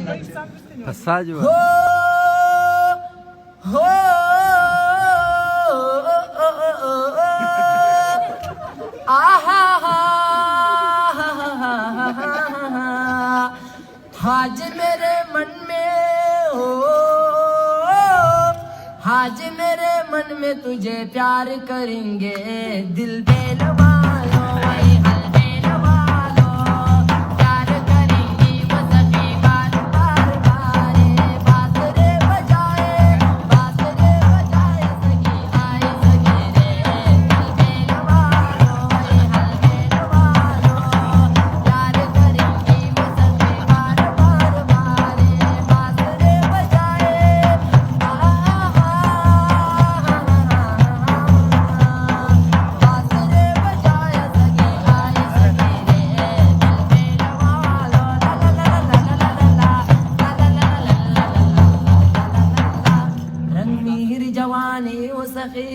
Passaggi हो हो आहा आज मेरे मन में हो, आज मेरे मन में तुझे प्यार करेंगे दिल बेलवा लो वही हल बेलवा लो प्यार करेंगी वो सभी बार बार बारे बांसुरी बजाए सगी आए सगी रे दिल बेलवा लो वही हल बेलवा लो प्यार करेंगी वो सभी बार बार बारे बांसुरी बजाए रणवीर जवानी वो सखी